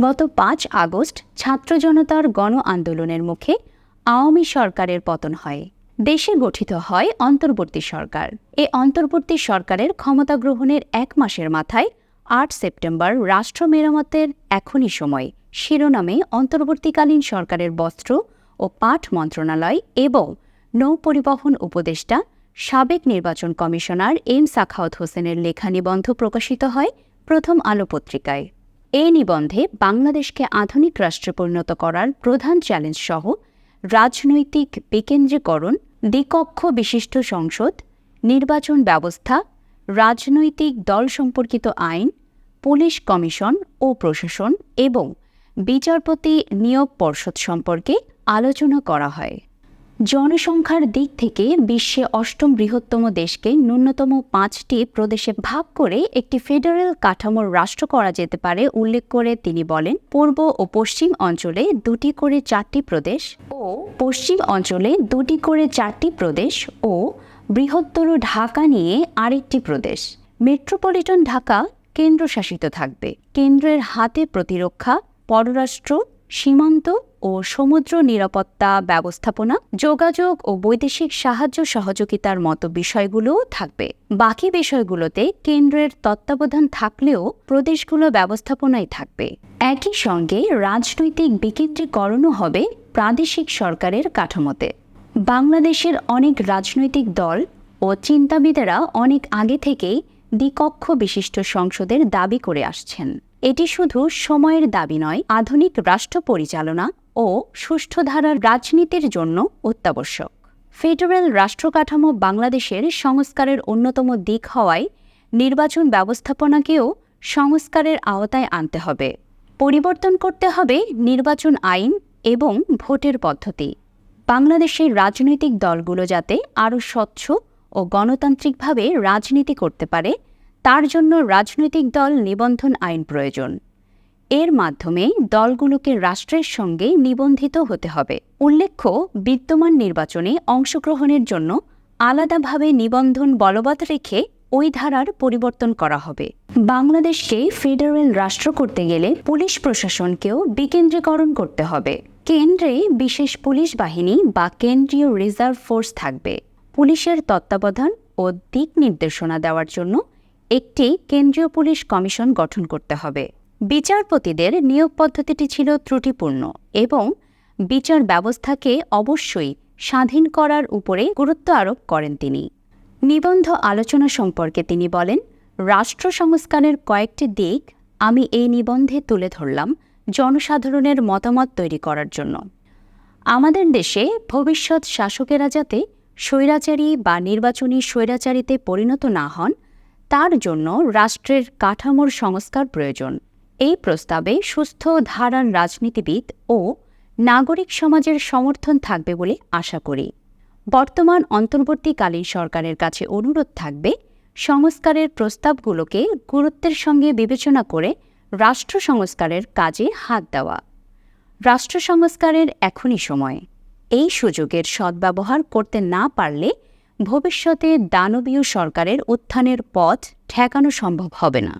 গত ৫ আগস্ট ছাত্র জনতার গণ আন্দোলনের মুখে আওয়ামী সরকারের পতন হয়। দেশে গঠিত হয় অন্তর্বর্তী সরকার। এ অন্তর্বর্তী সরকারের ক্ষমতা গ্রহণের ১ মাসের মাথায় ৮ সেপ্টেম্বর রাষ্ট্র মেরামতের এখনই সময় শিরোনামে অন্তর্বর্তীকালীন সরকারের বস্ত্র ও পাট মন্ত্রণালয় এবং নৌ পরিবহন উপদেষ্টা সাবেক নির্বাচন কমিশনার এম সাখাওয়াত হোসেনের লেখা নিবন্ধ প্রকাশিত হয় প্রথম আলো পত্রিকায়। এ নিবন্ধে বাংলাদেশকে আধুনিক রাষ্ট্রে পরিণত করার প্রধান চ্যালেঞ্জ সহ রাজনৈতিক বিকেন্দ্রীকরণ, দ্বিকক্ষ বিশিষ্ট সংসদ, নির্বাচন ব্যবস্থা, রাজনৈতিক দল সম্পর্কিত আইন, পুলিশ কমিশন ও প্রশাসন এবং বিচারপতি নিয়োগ পর্ষদ সম্পর্কে আলোচনা করা হয়। জনসংখ্যার দিক থেকে বিশ্বে ৮ম বৃহত্তম দেশকে ন্যূনতম ৫টি প্রদেশে ভাগ করে একটি ফেডারেল কাঠামোর রাষ্ট্র করা যেতে পারে উল্লেখ করে তিনি বলেন, পূর্ব ও পশ্চিম অঞ্চলে ২টি করে ৪টি প্রদেশ ও পশ্চিম অঞ্চলে ২টি করে ৪টি প্রদেশ ও বৃহত্তর ঢাকা নিয়ে আরেকটি প্রদেশ। মেট্রোপলিটন ঢাকা কেন্দ্রশাসিত থাকবে। কেন্দ্রের হাতে প্রতিরক্ষা, পররাষ্ট্র, সীমান্ত ও সমুদ্র নিরাপত্তা ব্যবস্থাপনা, যোগাযোগ ও বৈদেশিক সাহায্য সহযোগিতার মতো বিষয়গুলোও থাকবে। বাকি বিষয়গুলোতে কেন্দ্রের তত্ত্বাবধান থাকলেও প্রদেশগুলো ব্যবস্থাপনায় থাকবে। একই সঙ্গে রাজনৈতিক বিকেন্দ্রীকরণও হবে প্রাদেশিক সরকারের কাঠামোতে। বাংলাদেশের অনেক রাজনৈতিক দল ও চিন্তাবিদেরা অনেক আগে থেকেই দ্বিকক্ষ বিশিষ্ট সংসদের দাবি করে আসছেন। এটি শুধু সময়ের দাবি নয়, আধুনিক রাষ্ট্র পরিচালনা ও সুষ্ঠু ধারার রাজনীতির জন্য অত্যাবশ্যক। ফেডারেল রাষ্ট্র কাঠামো বাংলাদেশের সংস্কারের অন্যতম দিক হওয়ায় নির্বাচন ব্যবস্থাপনাকেও সংস্কারের আওতায় আনতে হবে। পরিবর্তন করতে হবে নির্বাচন আইন এবং ভোটের পদ্ধতি। বাংলাদেশের রাজনৈতিক দলগুলো যাতে আরও স্বচ্ছ ও গণতান্ত্রিকভাবে রাজনীতি করতে পারে, তার জন্য রাজনৈতিক দল নিবন্ধন আইন প্রয়োজন। এর মাধ্যমে দলগুলোকে রাষ্ট্রের সঙ্গে নিবন্ধিত হতে হবে। উল্লেখ্য, বিদ্যমান নির্বাচনে অংশগ্রহণের জন্য আলাদাভাবে নিবন্ধন বলবৎ রেখে ওই ধারার পরিবর্তন করা হবে। বাংলাদেশকে ফেডারেল রাষ্ট্র করতে গেলে পুলিশ প্রশাসনকেও বিকেন্দ্রীকরণ করতে হবে। কেন্দ্রে বিশেষ পুলিশ বাহিনী বা কেন্দ্রীয় রিজার্ভ ফোর্স থাকবে। পুলিশের তত্ত্বাবধান ও দিক নির্দেশনা দেওয়ার জন্য একটি কেন্দ্রীয় পুলিশ কমিশন গঠন করতে হবে। বিচারপতিদের নিয়োগ পদ্ধতিটি ছিল ত্রুটিপূর্ণ এবং বিচার ব্যবস্থাকে অবশ্যই স্বাধীন করার উপরে গুরুত্ব আরোপ করেন তিনি। নিবন্ধ আলোচনা সম্পর্কে তিনি বলেন, রাষ্ট্র সংস্কারের কয়েকটি দিক আমি এই নিবন্ধে তুলে ধরলাম জনসাধারণের মতামত তৈরি করার জন্য। আমাদের দেশে ভবিষ্যৎ শাসকেরা যাতে স্বৈরাচারী বা নির্বাচনী স্বৈরাচারীতে পরিণত না হন, তার জন্য রাষ্ট্রের কাঠামোর সংস্কার প্রয়োজন। এই প্রস্তাবে সুস্থ ধারার রাজনীতিবিদ ও নাগরিক সমাজের সমর্থন থাকবে বলে আশা করি। বর্তমান অন্তর্বর্তীকালীন সরকারের কাছে অনুরোধ থাকবে, সংস্কারের প্রস্তাবগুলোকে গুরুত্বের সঙ্গে বিবেচনা করে রাষ্ট্র সংস্কারের কাজে হাত দেওয়া। রাষ্ট্র সংস্কারের এখনই সময়। এই সুযোগের সদ্ব্যবহার করতে না পারলে ভবিষ্যতে দানবীয় সরকারের উত্থানের পথ ঠেকানো সম্ভব হবে না।